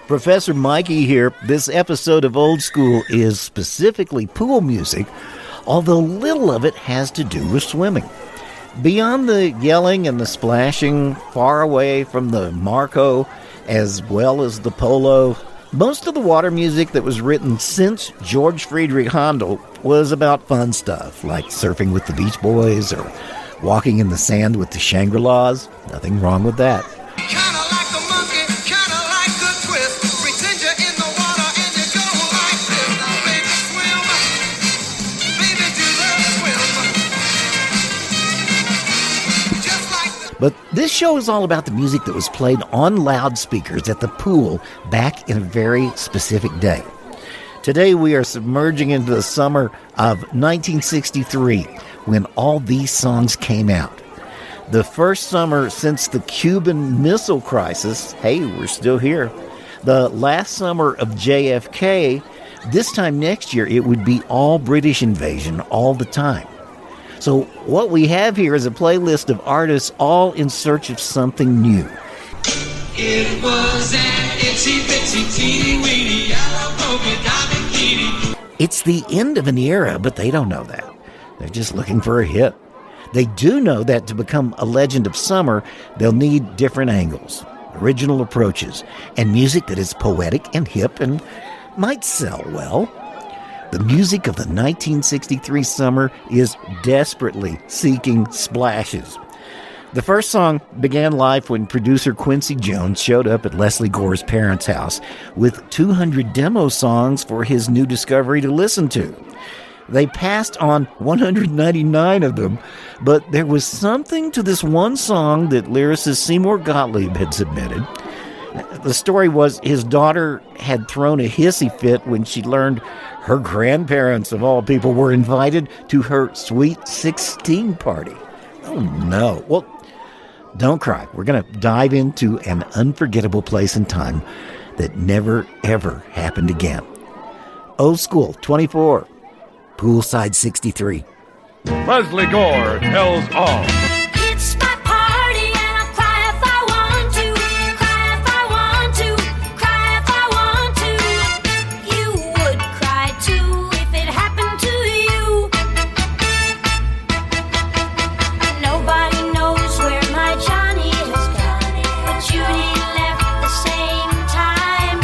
Professor Mikey here. This episode of Old School is specifically pool music, although little of it has to do with swimming. Beyond the yelling and the splashing, far away from the Marco as well as the Polo, most of the water music that was written since George Friedrich Handel was about fun stuff, like surfing with the Beach Boys or walking in the sand with the Shangri-Las. Nothing wrong with that. But this show is all about the music that was played on loudspeakers at the pool back in a very specific day. Today we are submerging into the summer of 1963 when all these songs came out. The first summer since the Cuban Missile Crisis. Hey, we're still here. The last summer of JFK. This time next year it would be all British invasion all the time. So what we have here is a playlist of artists all in search of something new. It was an itsy bitsy teeny weeny yellow polka dot bikini. It's the end of an era, but they don't know that. They're just looking for a hit. They do know that to become a legend of summer, they'll need different angles, original approaches, and music that is poetic and hip and might sell well. The music of the 1963 summer is desperately seeking splashes. The first song began life when producer Quincy Jones showed up at Leslie Gore's parents' house with 200 demo songs for his new discovery to listen to. They passed on 199 of them, but there was something to this one song that lyricist Seymour Gottlieb had submitted. The story was his daughter had thrown a hissy fit when she learned her grandparents, of all people, were invited to her Sweet 16 party. Oh, no. Well, don't cry. We're going to dive into an unforgettable place and time that never, ever happened again. Old School 24, Poolside 63. Leslie Gore tells all. It's my party and I'll cry if I want to, cry if I want to, cry if I want to. You would cry too if it happened to you. Nobody knows where my Johnny has gone, but Judy left the same time.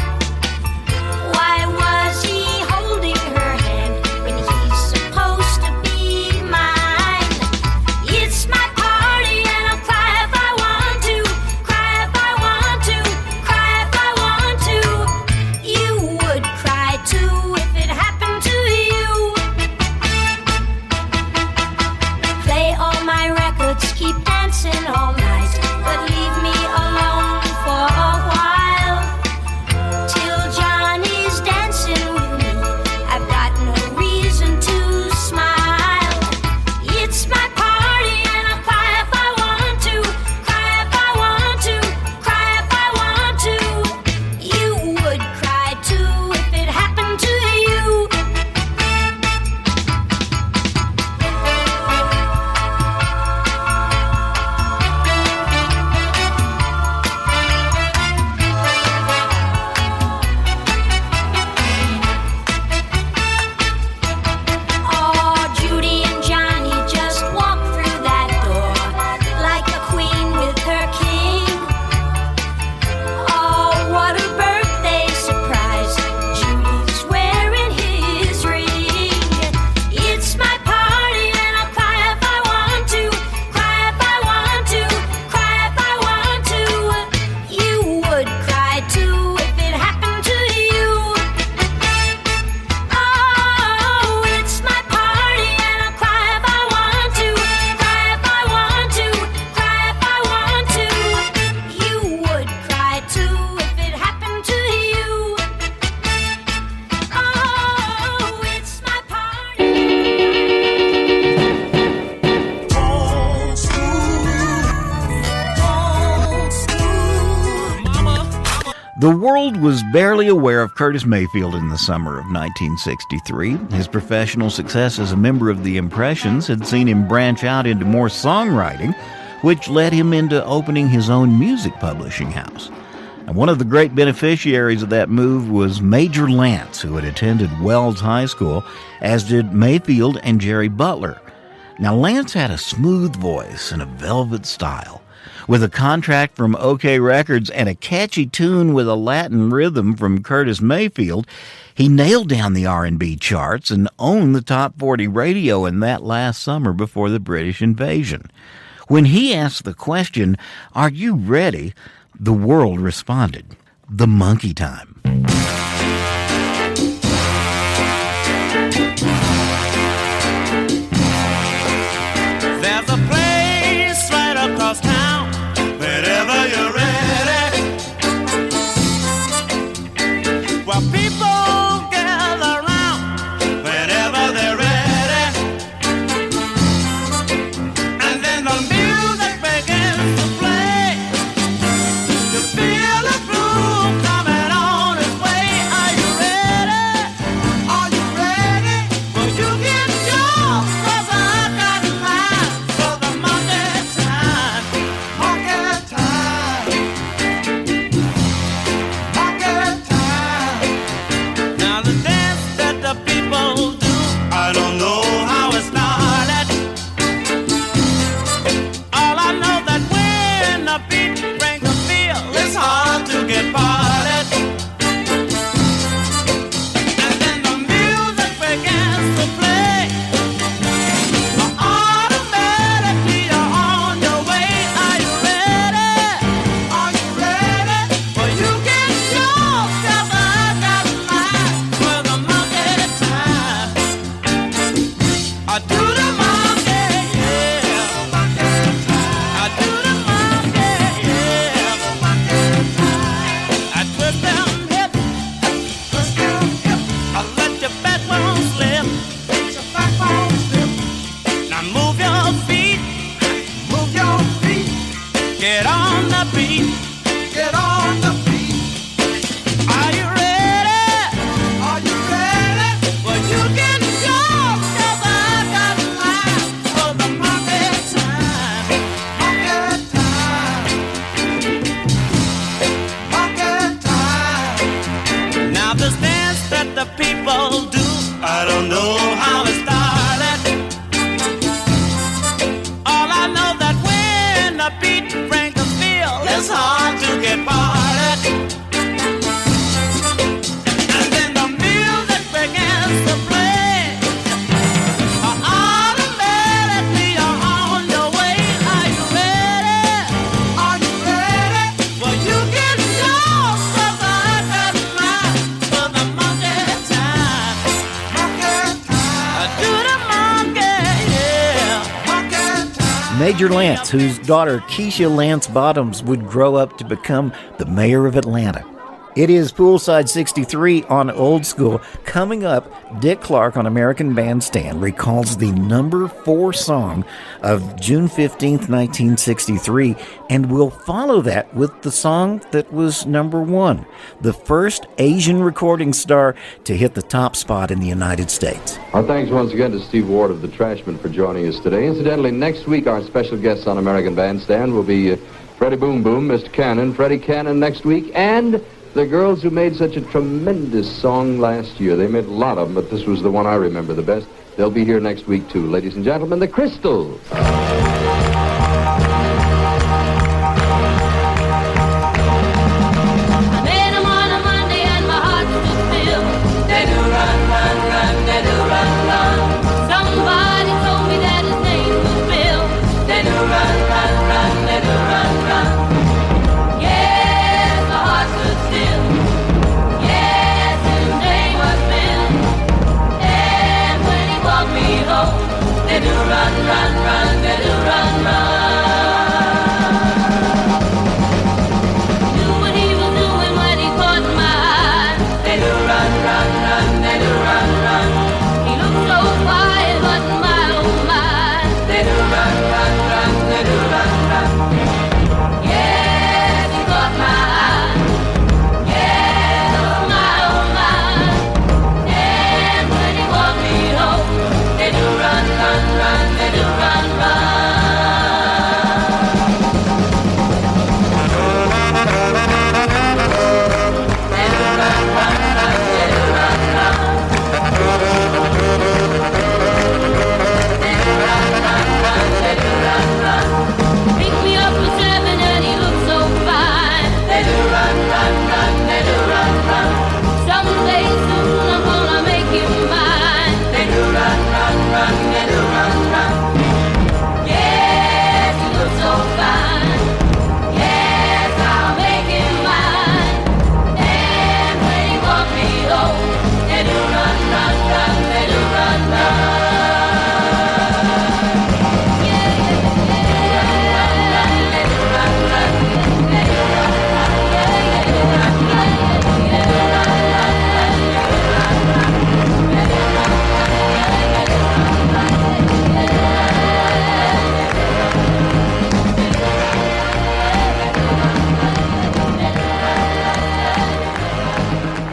Why was he holding her hand when he's supposed to be mine? It's my party and I'll cry if I want to, cry if I want to, cry if I want to. You would cry too if it happened to you. Play all my records, keep dancing all night, but leave me alone for a while. Till Johnny's dancing with me, I've got no reason to smile. It's my party and I'll cry if I want to, cry if I want to, cry if I want to. You would cry too if it happened to you. Oh, Judy and Johnny just walked through that door like a queen with her king. Oh, what a birthday surprise. Judy's wearing his ring. It's my party and I'll cry if I want to, cry if I want to, cry if I want to. You would cry too if it happened to you. Oh, it's my party and I'll cry if I want to, cry if I want to, cry if I want to. You would cry too if it happened to you. Oh, it's my party. Old school, mama. The world was barely aware of Curtis Mayfield in the summer of 1963. His professional success as a member of the Impressions had seen him branch out into more songwriting, which led him into opening his own music publishing house. And one of the great beneficiaries of that move was Major Lance, who had attended Wells High School, as did Mayfield and Jerry Butler. Now, Lance had a smooth voice and a velvet style. With a contract from OK Records and a catchy tune with a Latin rhythm from Curtis Mayfield, he nailed down the R&B charts and owned the top 40 radio in that last summer before the British invasion. When he asked the question, "Are you ready?" the world responded, "The Monkey Time." There's a place right across town, wherever you're ready, where people gather round whenever they're ready, and then the music begins to play. You feel the groove coming on its way. Are you ready? Are you ready? Well, you get yours, 'cause I got mine. For the monkey time, monkey time, monkey time. Now the dance that the people do, I don't know how it started. All I know that when the beat brings a feel, it's hard to get parted. And then the music begins to play. Automatically you're on your way. Are you ready? Are you ready? Well, you get yours, 'cause I got mine. For the monkey time, I do the monkey, yeah. I do the monkey, yeah. I twist them hips, I let your backbone slip. Now move your feet, get on the beat, get on the beat. Are you ready? Are you ready? Well, you get yours, 'cause I got mine. For the monkey time, monkey time, monkey time. Now this dance that the people do, I don't know how it started. All I know that when the beat brings a feel, it's hard to get parted. And then the music begins to play. Automatically you're on your way. Are you ready? Are you ready? Well, you get yours, 'cause I got mine. For the monkey time, I do the monkey, yeah. Monkey time. Major Lance, whose daughter Keisha Lance Bottoms would grow up to become the mayor of Atlanta. It is Poolside 63 on Old School. Coming up, Dick Clark on American Bandstand recalls the number 4 song of June 15th, 1963, and we'll follow that with the song that was number 1, the first Asian recording star to hit the top spot in the United States. Our thanks once again to Steve Ward of the Trashmen for joining us today. Incidentally, next week our special guests on American Bandstand will be Freddie Boom Boom, Mr. Cannon, Freddie Cannon next week, and the girls who made such a tremendous song last year. They made a lot of them, but this was the one I remember the best. They'll be here next week, too. Ladies and gentlemen, the Crystals. I met 'em on a Monday and my heart stood still. They do run, run, run, they do run, run. Somebody told me that his name was Bill. They do run, run, run, they do run, run. Yes, my heart stood still. Yes, his name was Bill. And when he walked me home, they do run, run, run,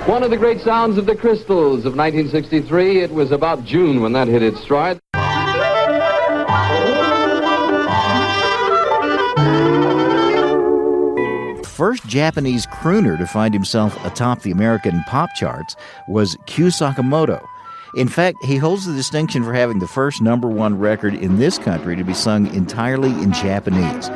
One of the great sounds of the Crystals of 1963. It was about June when that hit its stride. First Japanese crooner to find himself atop the American pop charts was Kyu Sakamoto. In fact, he holds the distinction for having the first #1 record in this country to be sung entirely in Japanese.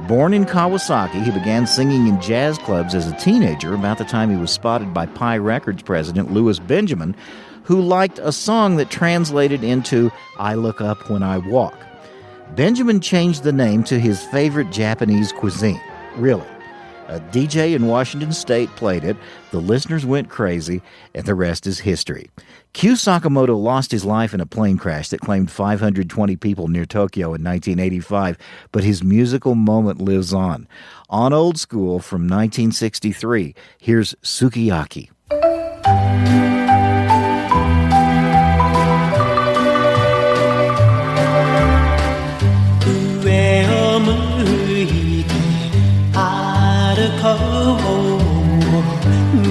Born in Kawasaki, he began singing in jazz clubs as a teenager about the time he was spotted by Pi Records president Louis Benjamin, who liked a song that translated into "I Look Up When I Walk." Benjamin changed the name to his favorite Japanese cuisine. Really. A DJ in Washington State played it, the listeners went crazy, and the rest is history. Kyu Sakamoto lost his life in a plane crash that claimed 520 people near Tokyo in 1985, but his musical moment lives on. On Old School from 1963, here's Sukiyaki.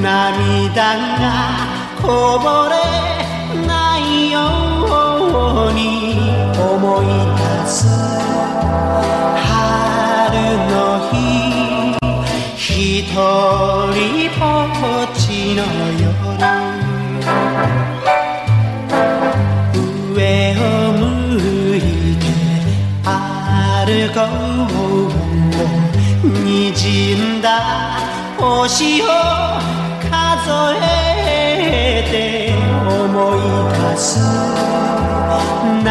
涙がこぼれないように思い出す春の日一人ぼっちの夜上を向いて歩こう滲んだ星を数えて思い出す夏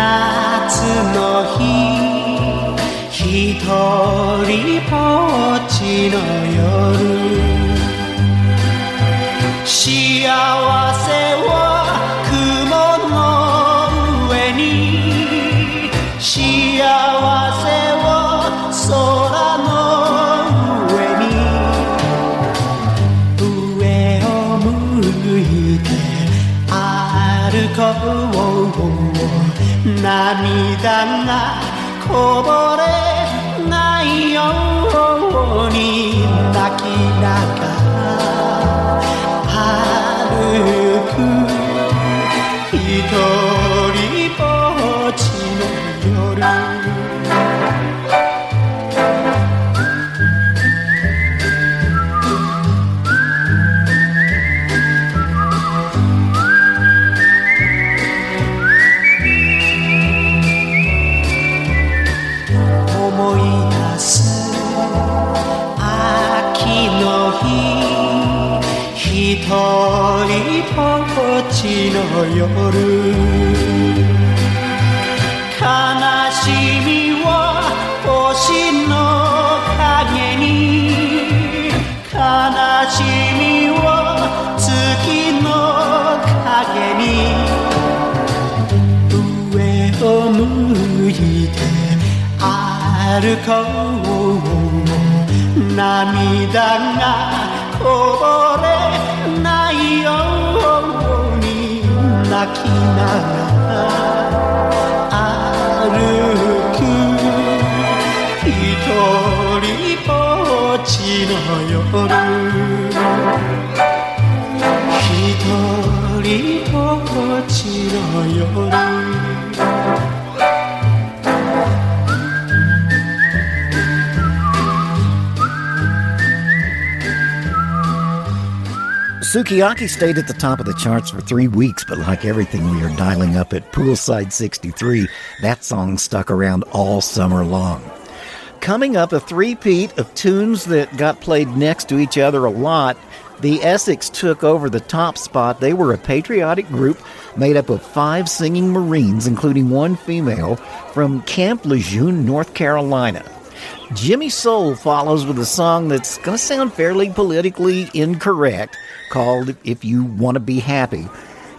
の日一人ぼっちの夜幸せを雲の上に幸せを空の上に上を向いて歩こう涙がこぼれないように泣きながら歩く一人ぼっちの夜思い出す秋の日一人ぼっちの夜悲しみを星の影に悲しみを月の影に上を向いて歩こう涙がこぼれないように泣きながら歩く一人ぼっちの夜一人ぼっちの夜Sukiyaki stayed at the top of the charts for 3 weeks, but like everything we are dialing up at Poolside 63, that song stuck around all summer long. Coming up, a three-peat of tunes that got played next to each other a lot. The Essex took over the top spot. They were a patriotic group made up of 5 singing Marines, including 1 female, from Camp Lejeune, North Carolina. Jimmy Soul follows with a song that's going to sound fairly politically incorrect, called If You Want to Be Happy.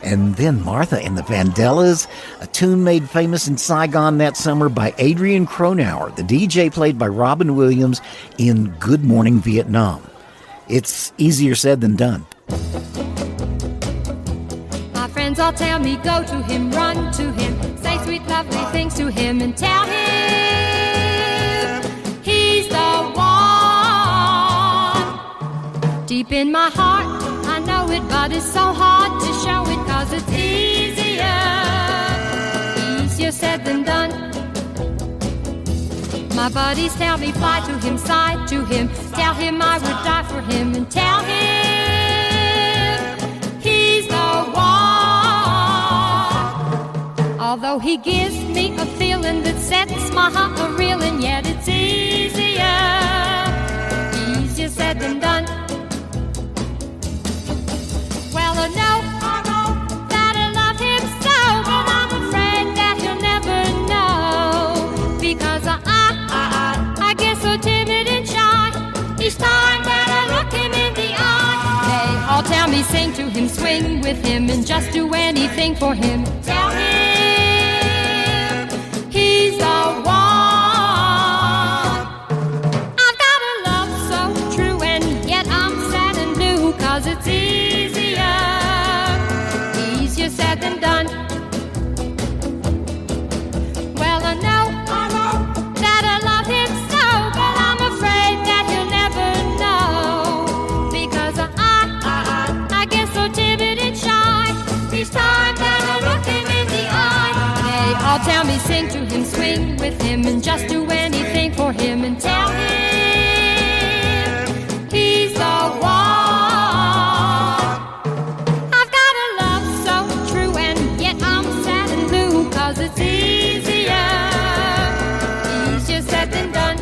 And then Martha and the Vandellas, a tune made famous in Saigon that summer by Adrian Cronauer, the DJ played by Robin Williams in Good Morning Vietnam. It's easier said than done. My friends all tell me go to him, run to him, say sweet lovely things to him and tell him he's the one. Deep in my heart I know it, but it's so hard to show it, 'cause it's easier said than done. My buddies tell me fly to him, side to him, tell him I would die for him, and tell him he's the one. Although he gives me a feeling that sets my heart a-reeling, yet it's easier said than done. Well, I know that I love him so, but I'm afraid that he'll never know, because I get so timid and shy each time that I look him in the eye. They all tell me sing to him, swing with him, and just do anything for him. Tell him he's the one. I've got a love so true, and yet I'm sad and blue, 'cause it's easier said than done. Well, I know that I love him so, but I'm afraid that he'll never know, because I get so timid and shy each time that I look him in the eye. They all tell me sing to him, swing with him, and just do anything for him, and tell him he's the one. I've got a love so true, and yet I'm sad and blue, 'cause it's easier said than done.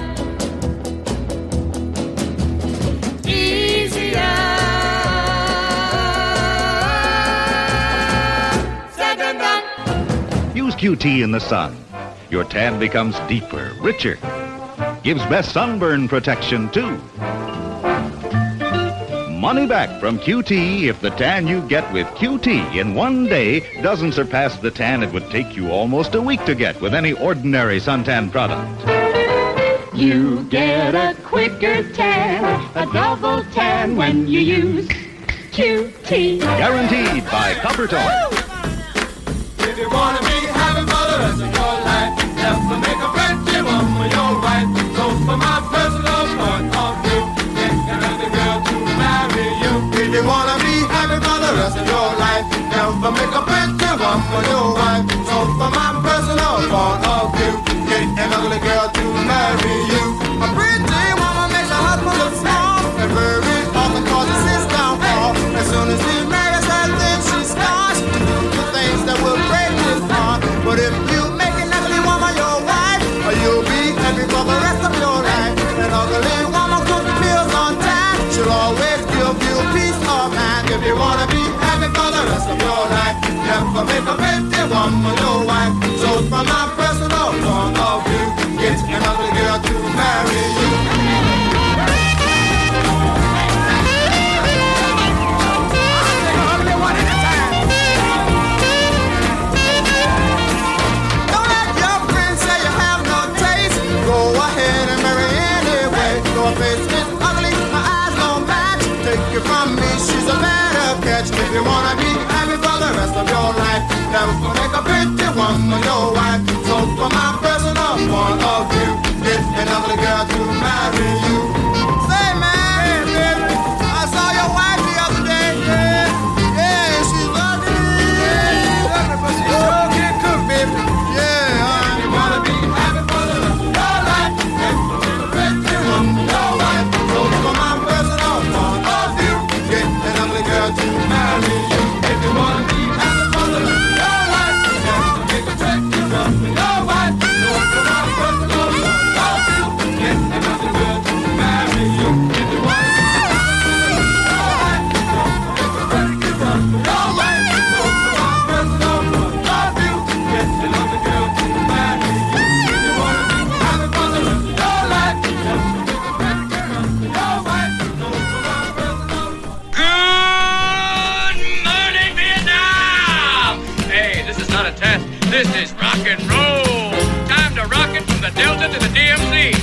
Easier said than done. Use QT in the sun. Your tan becomes deeper, richer. Gives best sunburn protection, too. Money back from QT if the tan you get with QT in one day doesn't surpass the tan it would take you almost a week to get with any ordinary suntan product. You get a quicker tan, a double tan when you use QT. Guaranteed by Coppertone. If you wanna be happy for the rest of your life, have to make a friendship with your wife. So for my personal point of view, get another girl to marry you. If you wanna be happy for the rest of your life, never make a friendship with your wife. So for my personal point of view, get another girl to marry you. A pretty woman makes her husband look small, and very often causes his downfall. As soon as he marries her, then she starts to do the things that will break his heart. But if you make an ugly woman your wife, you'll be happy for the rest of your life. An ugly woman cooks meals on time, she'll always give you peace of mind. If you wanna be happy for the rest of your life, never make a pretty woman your wife. So from my personal point of view, get another girl to marry you. Don't let your friends say you have no taste. Go ahead and marry anyway. Your face is ugly, my eyes don't match. Take it from me, she's a better catch. If you wanna be happy for the rest of your life, never make a pretty woman your wife. So from my personal point of view, get another girl to marry you. Say man, hey, baby, I saw your wife the other day. Yeah, she's ugly. Yeah, she's ugly, but she sure can cook, baby. Yeah, you wanna be happy for the rest of your life, never make a pretty woman your wife. So from my personal point of view, get another girl to marry you. If you wanna be happy for the rest of your life, never make a pretty woman your wife. So from my personal point of view, get another girl to marry you. If you wanna be happy for the rest of your life, never make a pretty woman your wife. So from my personal point of view, get another girl to marry you. If you wanna be happy for the rest of your life, never make a pretty woman your wife. So from my personal Good morning, Vietnam! Hey, this is not a test. This is rock and roll. Time to rock it from the Delta to the DMZ.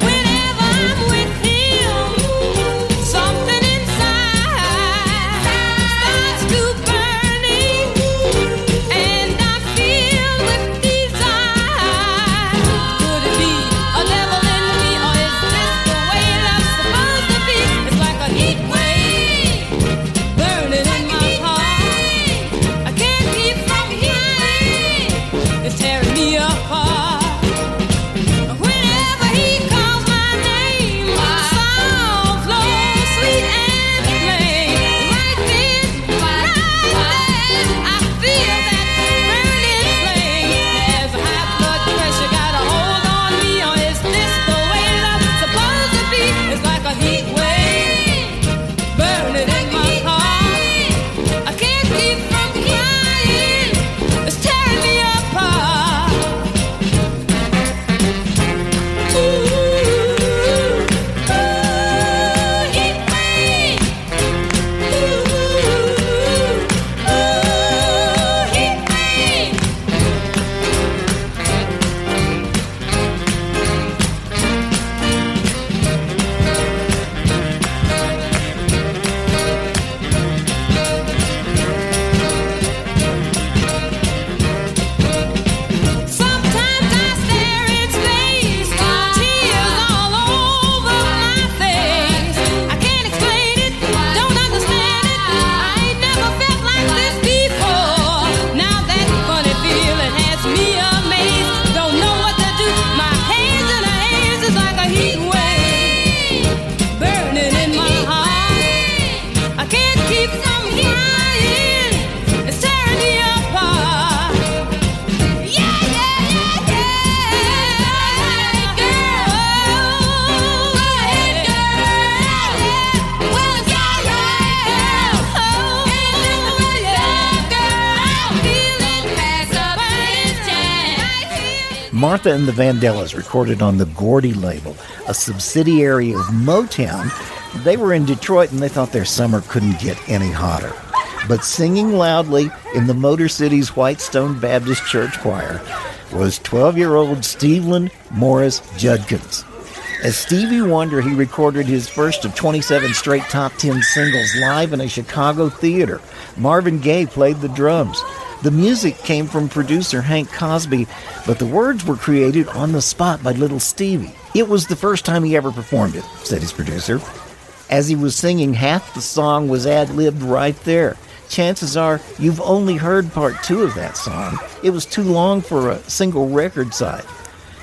Whenever I'm with him, Martha and the Vandellas recorded on the Gordy label, a subsidiary of Motown. They were in Detroit and they thought their summer couldn't get any hotter. But singing loudly in the Motor City's Whitestone Baptist Church Choir was 12-year-old Stephen Morris Judkins. As Stevie Wonder, he recorded his first of 27 straight top 10 singles live in a Chicago theater. Marvin Gaye played the drums. The music came from producer Hank Cosby, but the words were created on the spot by little Stevie. It was the first time he ever performed it, said his producer. As he was singing, half the song was ad-libbed right there. Chances are you've only heard part 2 of that song. It was too long for a single record side.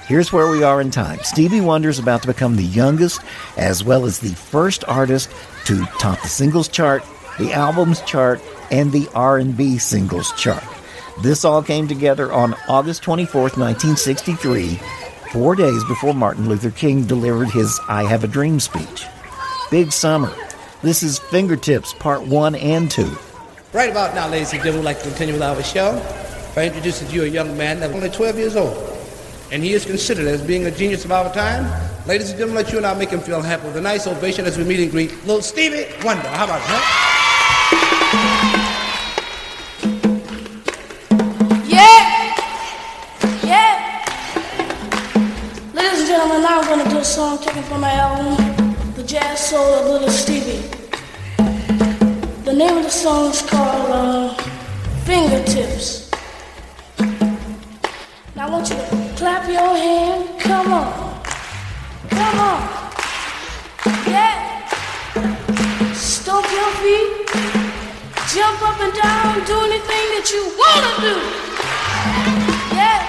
Here's where we are in time. Stevie Wonder's about to become the youngest, as well as the first artist to top the singles chart, the albums chart, and the R&B singles chart. This all came together on August 24th, 1963, 4 days before Martin Luther King delivered his I Have a Dream speech. Big summer. This is Fingertips, Part 1 and 2. Right about now, ladies and gentlemen, we'd like to continue with our show by introducing to you a young man that was only 12 years old. And he is considered as being a genius of our time. Ladies and gentlemen, let you and I make him feel happy with a nice ovation as we meet and greet little Stevie Wonder. How about it, huh? Yeah! Ladies and gentlemen, now I'm going to do a song taken from my album, The Jazz Soul of Little Stevie. The name of the song is called Fingertips. Now I want you to clap your hand, come on, yeah, stomp your feet, jump up and down, do anything that you wanna do, yeah.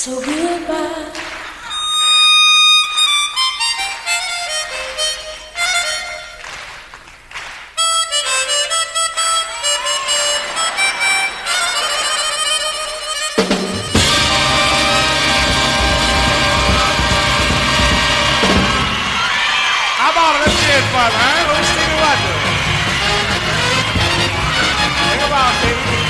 So goodbye. How about it? Let's hear it, brother, huh? Let's see what do. Think about it, baby.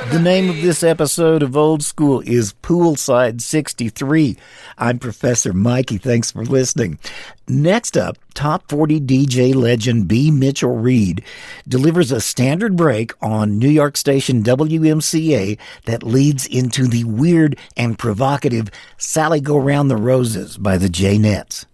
The name of this episode of Old School is Poolside 63. I'm Professor Mikey. Thanks for listening. Next up, Top 40 DJ legend B. Mitchell Reed delivers a standard break on New York station WMCA that leads into the weird and provocative Sally Go Round the Roses by the J-Nets.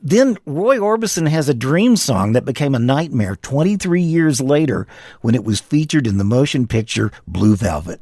Then Roy Orbison has a dream song that became a nightmare 23 years later when it was featured in the motion picture Blue Velvet.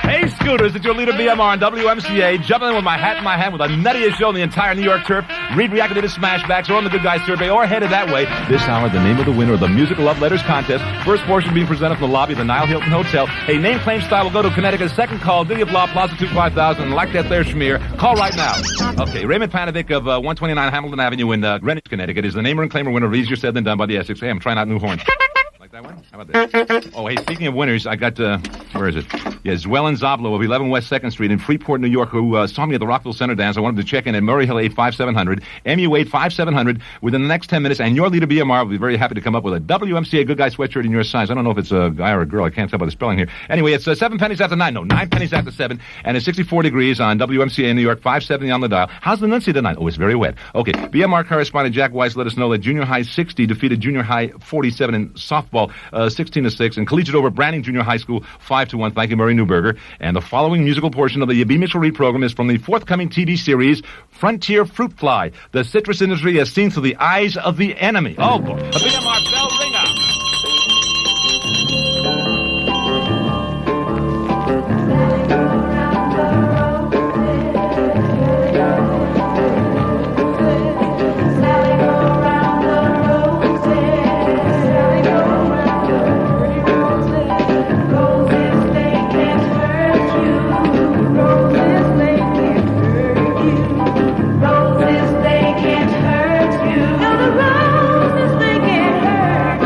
Hey, Scooters, it's your leader BMR on WMCA, jumping in with my hat in my hand with the nuttiest show in the entire New York turf. Reed reacted to the Smashbacks or on the Good Guys survey or headed that way. This hour, the name of the winner of the Musical Love Letters contest. First portion being presented from the lobby of the Nile Hilton Hotel. A name claim style will go to Connecticut. Second call, Diddy of Law, Plaza 25000. Like that there, Schmear. Call right now. Okay, Raymond Panovic of 129 Hamilton Avenue in Greenwich, Connecticut is the namer and claimer winner of Easier Said Than Done by the Essex. Hey, I'm trying out new horns. Like that one? How about that? Oh, hey, speaking of winners, I got, where is it? Yeah, Zwellen Zablo of 11 West 2nd Street in Freeport, New York, who saw me at the Rockville Center dance. I wanted to check in at Murray Hill 85700, MU8 5700 within the next 10 minutes, and your leader, BMR, will be very happy to come up with a WMCA Good Guy sweatshirt in your size. I don't know if it's a guy or a girl. I can't tell by the spelling here. Anyway, it's 7 pennies after 9. No, 9 pennies after 7, and it's 64 degrees on WMCA in New York, 570 on the dial. How's the Nuncy tonight? Oh, it's very wet. Okay, BMR correspondent Jack Weiss let us know that Junior High 60 defeated Junior High 47 in softball, 16-6, and collegiate over Branning Junior High School 5-1. Thank you, Murray Newberger. And the following musical portion of the B. Mitchell Reed program is from the forthcoming TV series Frontier Fruit Fly. The citrus industry as seen through the eyes of the enemy. Oh, boy. A BMR bell ringer. Roses, they can't hurt you. No, the roses, they can't hurt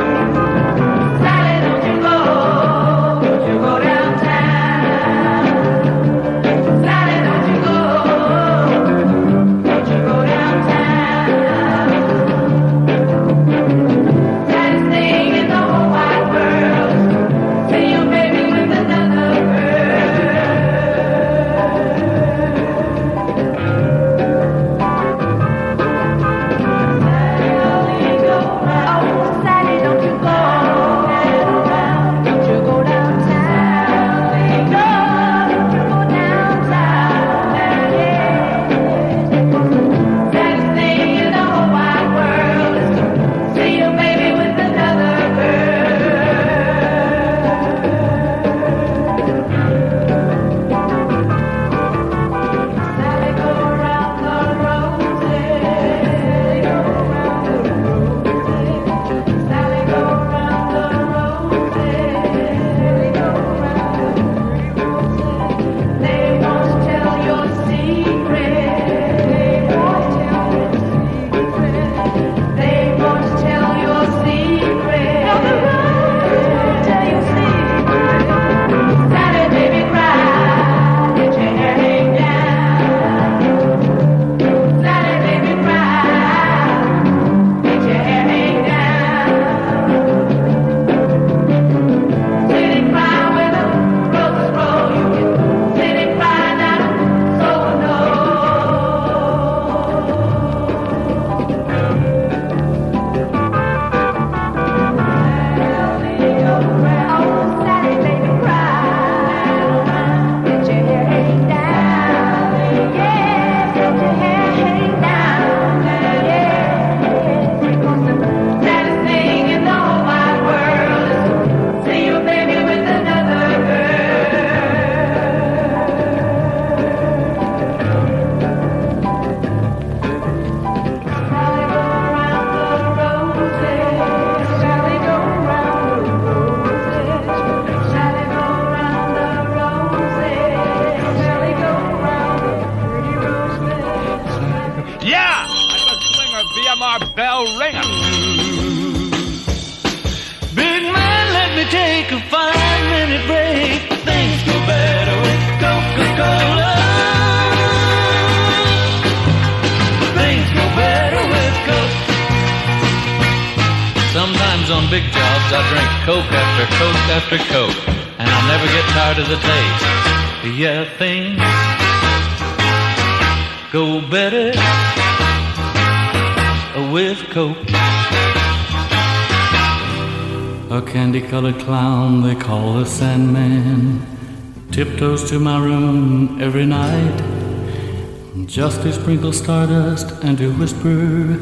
a ringer. Big man, let me take a 5-minute break. Things go better with Coca-Cola. Things go better with Coke. Sometimes on big jobs I drink Coke after Coke after Coke, and I'll never get tired of the taste. Yeah, things go better with Coke. A candy-colored clown they call the Sandman tiptoes to my room every night, just to sprinkle stardust and to whisper,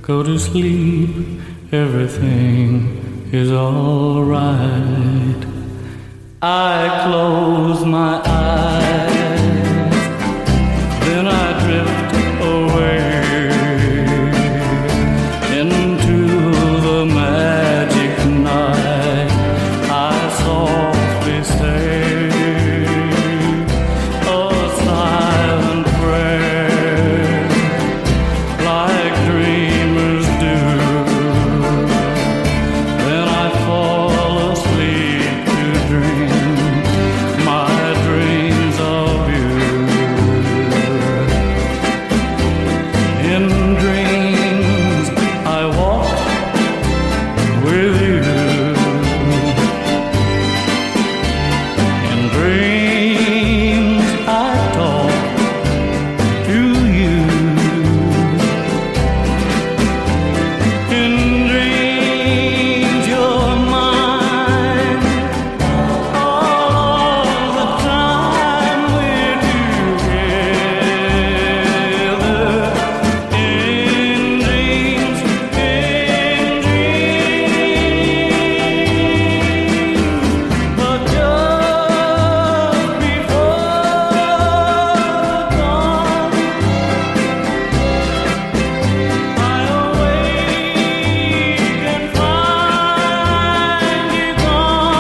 go to sleep, everything is all right. I close my eyes, then I drift away into the magic night. I softly say a silent prayer, like dreamers do. Then I fall asleep to dream my dreams of you. In dreams I walk with you. In dreams I talk to you. In dreams you're mine. All the time we're together. In dreams, but just before dawn, I awake and find you gone.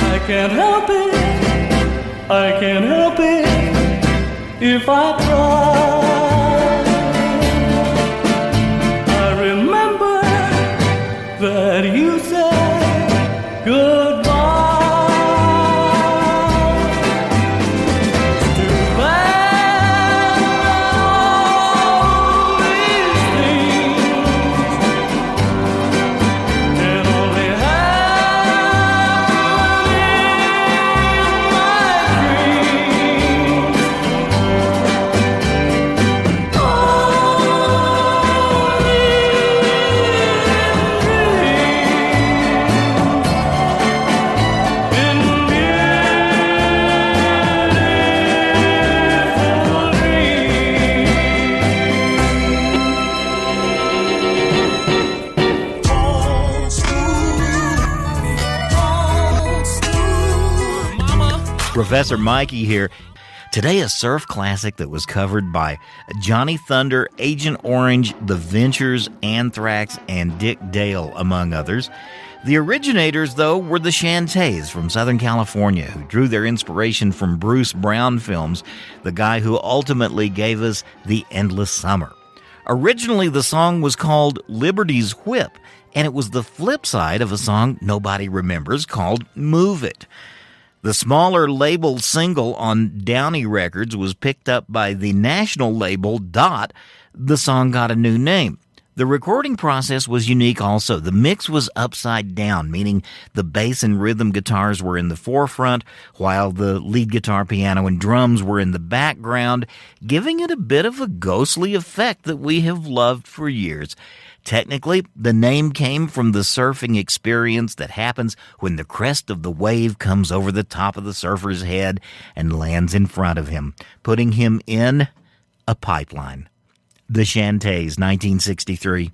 I can't help it, I can't help it if I try. I remember that you said goodbye. It's too bad all these things can only happen in my dreams. Professor Mikey here. Today, a surf classic that was covered by Johnny Thunder, Agent Orange, The Ventures, Anthrax, and Dick Dale, among others. The originators, though, were the Shantays from Southern California, who drew their inspiration from Bruce Brown films, the guy who ultimately gave us The Endless Summer. Originally, the song was called Liberty's Whip, and it was the flip side of a song nobody remembers called Move It. The smaller label single on Downey Records was picked up by the national label Dot. The song got a new name. The recording process was unique also. The mix was upside down, meaning the bass and rhythm guitars were in the forefront, while the lead guitar, piano, and drums were in the background, giving it a bit of a ghostly effect that we have loved for years. Technically, the name came from the surfing experience that happens when the crest of the wave comes over the top of the surfer's head and lands in front of him, putting him in a pipeline. The Shantays, 1963.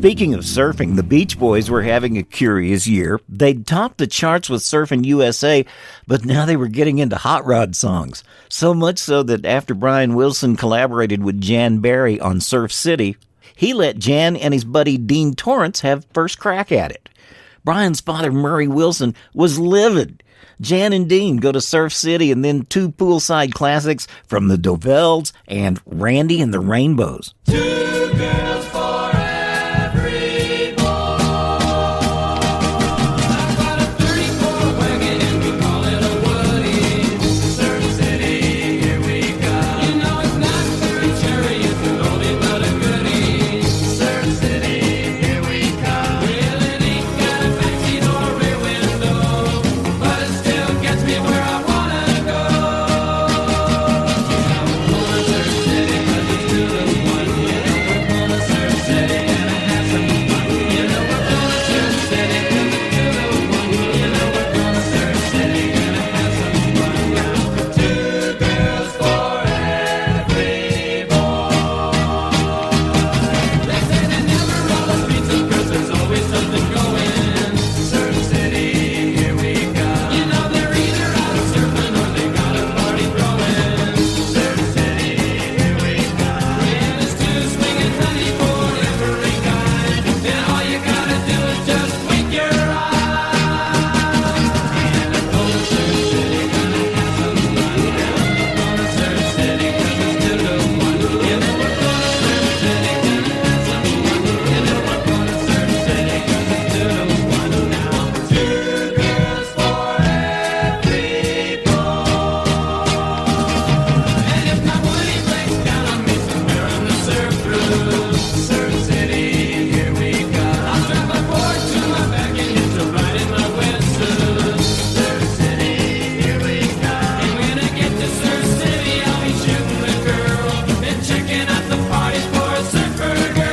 Speaking of surfing, the Beach Boys were having a curious year. They'd topped the charts with Surfin' USA, but now they were getting into hot rod songs. So much so that after Brian Wilson collaborated with Jan Barry on Surf City, he let Jan and his buddy Dean Torrance have first crack at it. Brian's father, Murray Wilson, was livid. Jan and Dean go to Surf City and then 2 poolside classics from the Dovells and Randy and the Rainbows. Two girls for every boy. I've got a 34 wagon and we call it a Woody. Surf City, here we go. You know it's not very cherry, it's an oldie but a goodie. Surf City, here we come. Well, it ain't got a backseat or a rear window, but it still gets me where I wanna go. You know we're going to Surf City 'cause it's 2 to 1. You know we're going to Surf City and have some fun. You know we're going to Surf City 'cause it's 2 to 1. You know we're going to Surf City and have some fun. Now 2 girls for every boy. They say they never roll the beats of girls, there's always something going. Surf City, here we go. You know they're either out surfing or they got a party throwing. Surf City, here we go. Well, it's 2 swinging honey for every guy, and all you gotta do is just wink your eye. And I'm going to Surf City, gonna have some fun. Yeah, I'm going to Surf City 'cause it's 2 to 1. You know we're going to Surf City, gonna have some fun. You know we're going to Surf City 'cause it's 2 to 1 now. 2 girls for every boy. And if my Woody breaks down on me somewhere on the surf through Surf City, here we go. I'll strap my board to my back and hitch a ride in my wetsuit. Surf City, here we go. And when I get to Surf City, I'll be shooting the girl and checking out the parties for a surfer girl.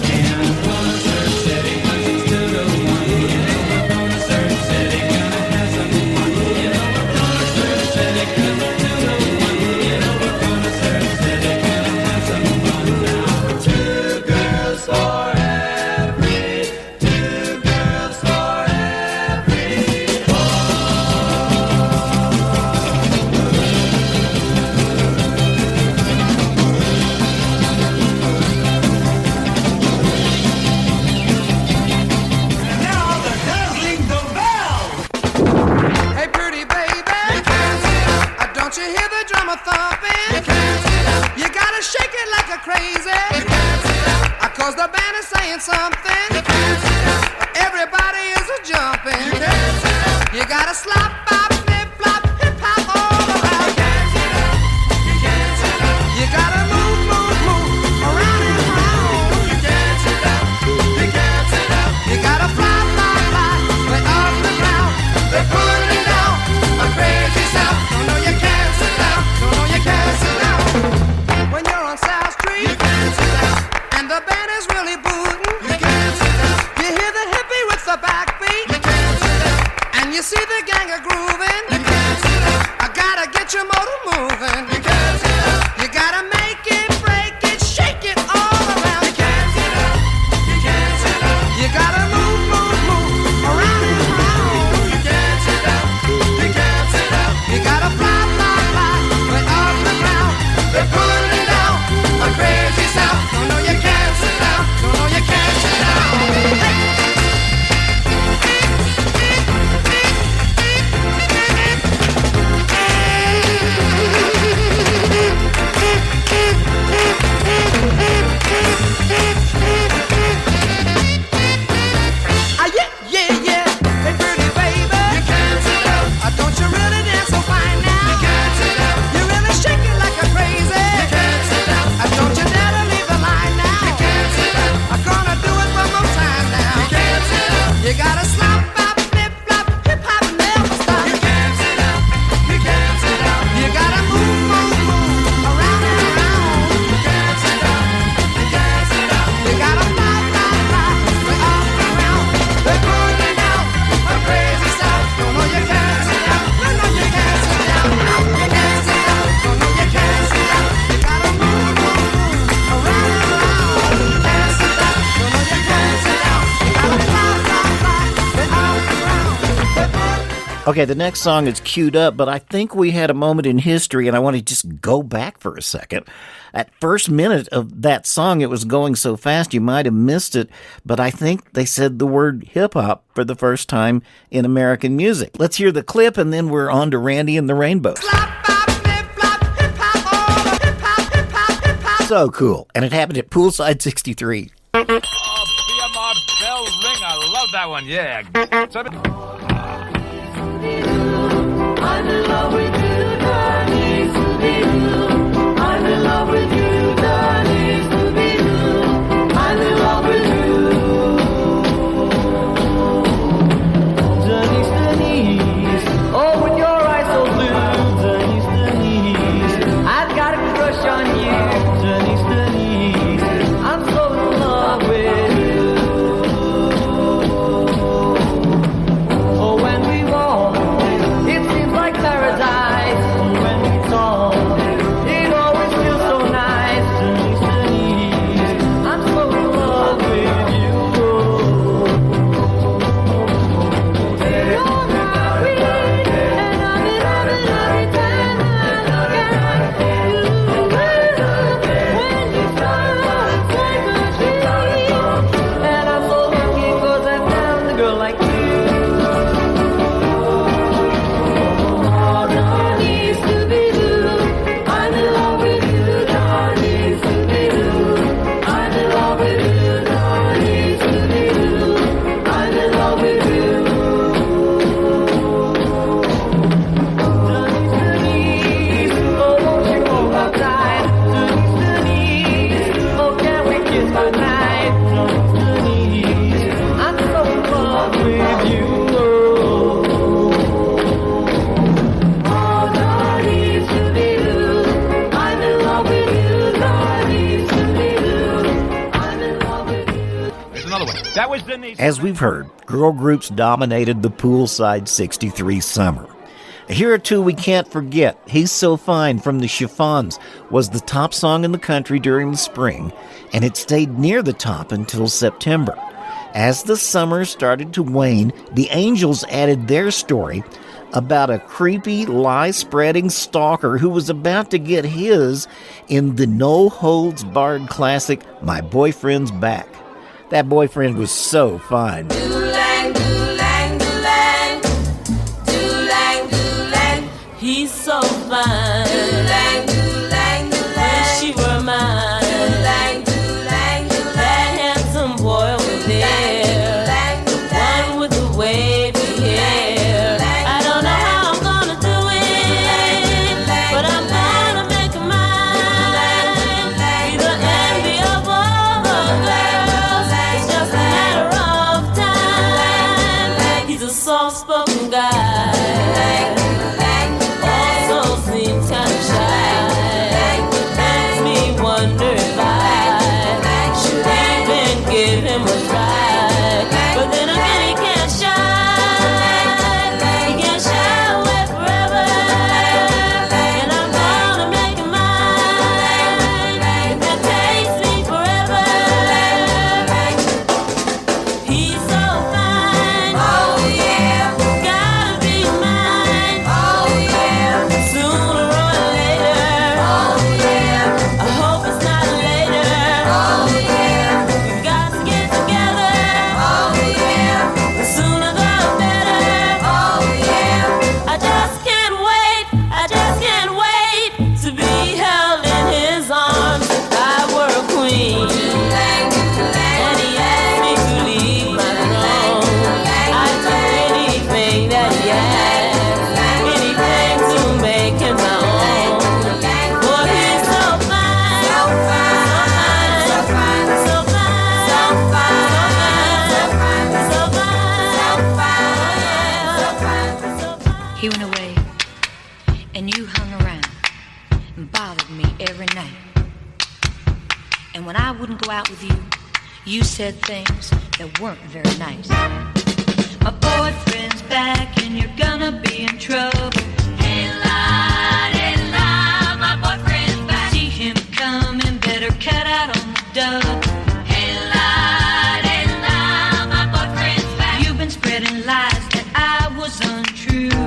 And I'm going to Surf City 'cause it's 2 to 1. You know we're going to Surf City, gonna have some fun. You know we're going to Surf City 'cause it's 2 to 1. You know we're going to Surf City, gonna have some fun now. 2 girls for every, 2 girls for every boy. Now the dazzling Dovells. Hey, pretty baby, don't you hear the drummer thumping? You gotta shake it like a crazy, 'cause the band is saying something. Everybody is a jumping. You gotta slop, bop, flip, flop, hip hop all around. You gotta move, move, move around and around. You gotta fly, fly, fly, way off the ground. They're pulling it down, a crazy sound. Don't know you can't sit down, don't know you can't sit down. When you're on South Street, you can't sit down, and the band is really booting. You can't sit down. You hear the hippie with the backbeat. You can't sit down, and you see the gang a grooving. You can't sit down. I gotta get your motor moving. You can't sit down. You gotta make it, break it, shake it all around. You can't sit down. You can't sit down. You gotta move, move, move around and around. You can't sit down. You can't sit down. You gotta fly, fly, fly, way off the ground. They're pulling it down, a crazy sound. Don't know you can't sit down. Don't know you can't sit down. Hey. Okay, the next song is queued up, but I think we had a moment in history, and I want to just go back for a second. At first minute of that song, it was going so fast you might have missed it, but I think they said the word hip-hop for the first time in American music. Let's hear the clip, and then we're on to Randy and the Rainbows. So cool. And it happened at Poolside 63. BMR Bell Ring. I love that one. Yeah. I'm in love with you, darling, Scooby-Doo. I'm in love with you, darling, Scooby-Doo. I'm in love with you. Denise, Denise, oh, with your eyes so blue, Denise, Denise, I've got a crush on you, Denise, Denise, I'm so in love with you. Oh, when we walk, it seems like paradise. When we talk, it always feels so nice. Denise, Denise, I'm so in love with you. You're my queen, and I'm in love every time I look at you. When you smile, it's like a dream, and I'm so lucky 'cause I found a girl like you. That was Denise. As we've heard, girl groups dominated the Poolside 63 summer. Here are two we can't forget. He's So Fine from the Chiffons was the top song in the country during the spring, and it stayed near the top until September. As the summer started to wane, the Angels added their story about a creepy, lie-spreading stalker who was about to get his in the no-holds-barred classic, My Boyfriend's Back. That boyfriend was so fine. Do-lang, do-lang, do-lang. Do-lang, do-lang. He's so fine. Do-lang, do-lang, do-lang. Wish he were mine. Do-lang, do-lang, do-lang. That handsome boy over there. One with the wavy hair. I don't know how I'm gonna do it, but I'm gonna make him mine. Be the envy of all the girls. It's just a matter of time. He's a soft-spoken guy. Also seems kind of shy. Makes me wonder if I should even give him a try. But then again, he can't shine. He can't shy away forever. And I'm gonna make him mine. If it takes me forever. He's so fine. Oh yeah. Gotta be mine. Oh yeah. Sooner or later. Oh yeah. I hope it's not later. Oh yeah. We've got to get together. Oh yeah. The sooner the better. Oh yeah. I just can't wait. I just can't wait to be held in his arms. If I were a queen. And he asked me to leave my throne. I'd do anything that he asked. Anything to make him my own. For he's so fine. So fine. So fine. So fine. So fine. So fine. So fine. So fine. He went away, and you hung around and bothered me every night. And when I wouldn't go out with you, you said things that weren't very nice. My boyfriend's back, and you're gonna be in trouble. Hey, la, my boyfriend's back. See him coming, better cut out on the double. Hey, la, my boyfriend's back. You've been spreading lies that I was untrue.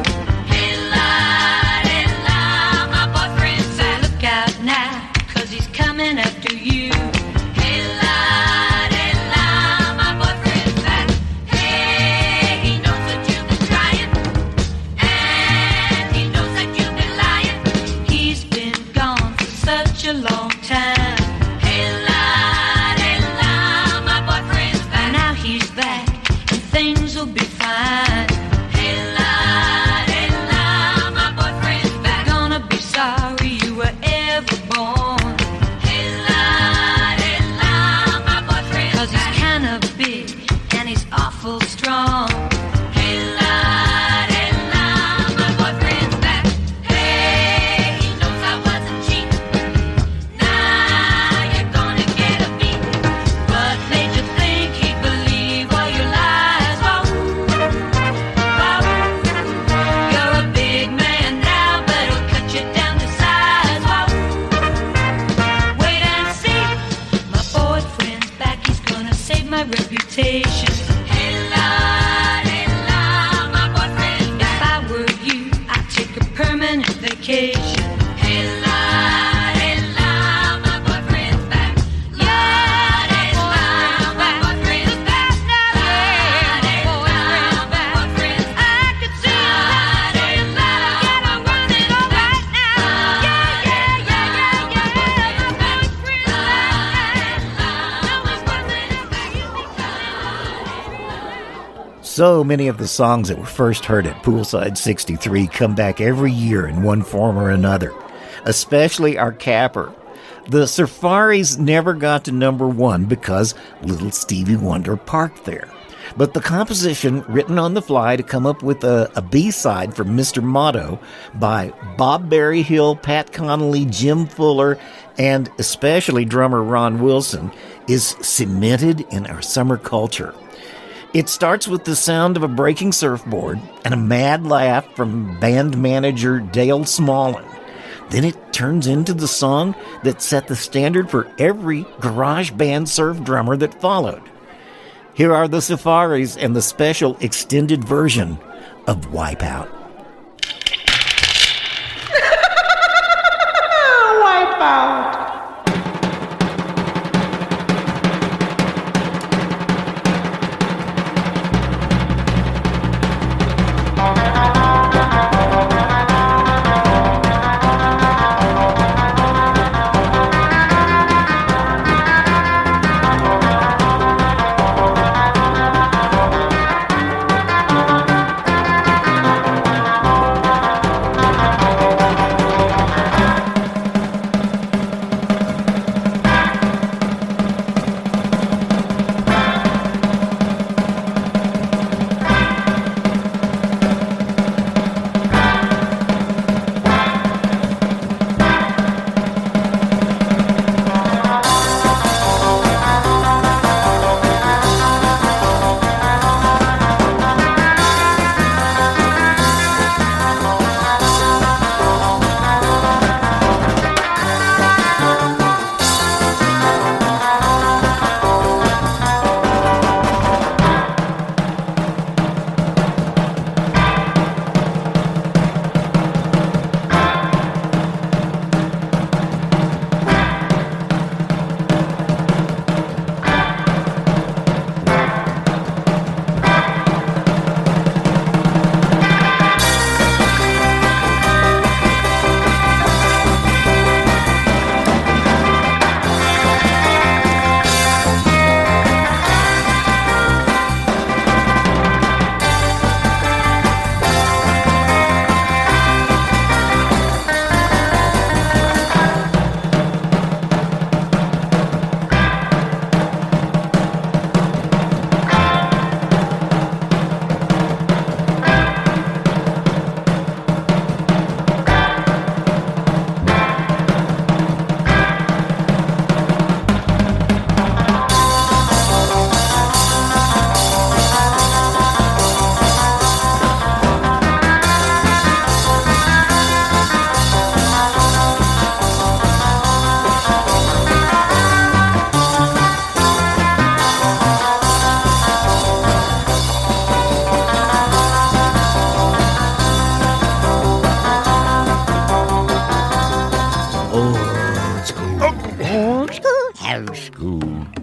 So many of the songs that were first heard at Poolside 63 come back every year in one form or another, especially our capper. The Safaris never got to number one because little Stevie Wonder parked there. But the composition, written on the fly to come up with a B-side for Mr. Motto by Bob Berryhill, Pat Connolly, Jim Fuller, and especially drummer Ron Wilson, is cemented in our summer culture. It starts with the sound of a breaking surfboard and a mad laugh from band manager Dale Smallin. Then it turns into the song that set the standard for every garage band surf drummer that followed. Here are the Safaris and the special extended version of Wipeout. Wipeout.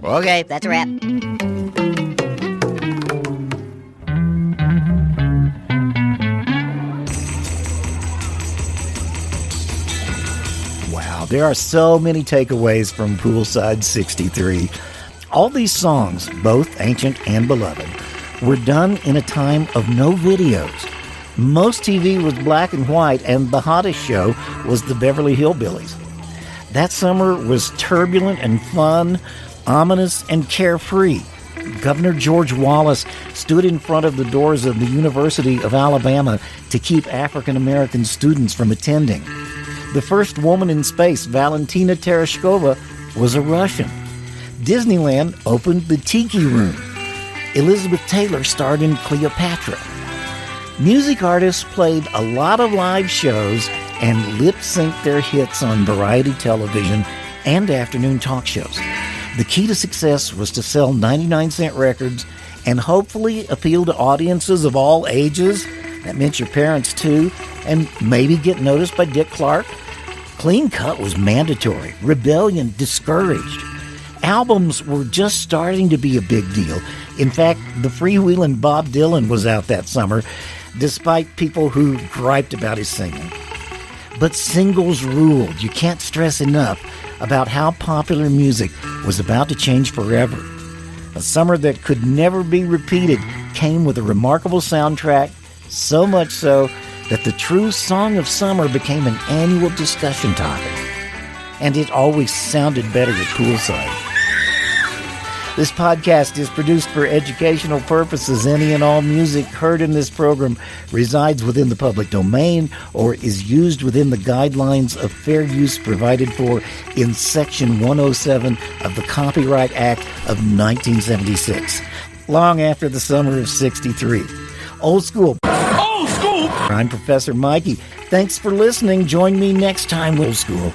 Okay, that's a wrap. Wow, there are so many takeaways from Poolside 63. All these songs, both ancient and beloved, were done in a time of no videos. Most TV was black and white, and the hottest show was the Beverly Hillbillies. That summer was turbulent and fun, ominous and carefree. Governor George Wallace stood in front of the doors of the University of Alabama to keep African American students from attending. The first woman in space, Valentina Tereshkova, was a Russian. Disneyland opened the Tiki Room. Elizabeth Taylor starred in Cleopatra. Music artists played a lot of live shows and lip-synced their hits on variety television and afternoon talk shows. The key to success was to sell 99-cent records and hopefully appeal to audiences of all ages. That meant your parents too, and maybe get noticed by Dick Clark. Clean cut was mandatory, rebellion discouraged. Albums were just starting to be a big deal. In fact, the freewheeling Bob Dylan was out that summer, despite people who griped about his singing. But singles ruled. You can't stress enough about how popular music was about to change forever. A summer that could never be repeated came with a remarkable soundtrack, so much so that the true Song of Summer became an annual discussion topic. And it always sounded better at Poolside. This podcast is produced for educational purposes. Any and all music heard in this program resides within the public domain or is used within the guidelines of fair use provided for in Section 107 of the Copyright Act of 1976, long after the summer of '63. Old school. Old school! I'm Professor Mikey. Thanks for listening. Join me next time, Old School.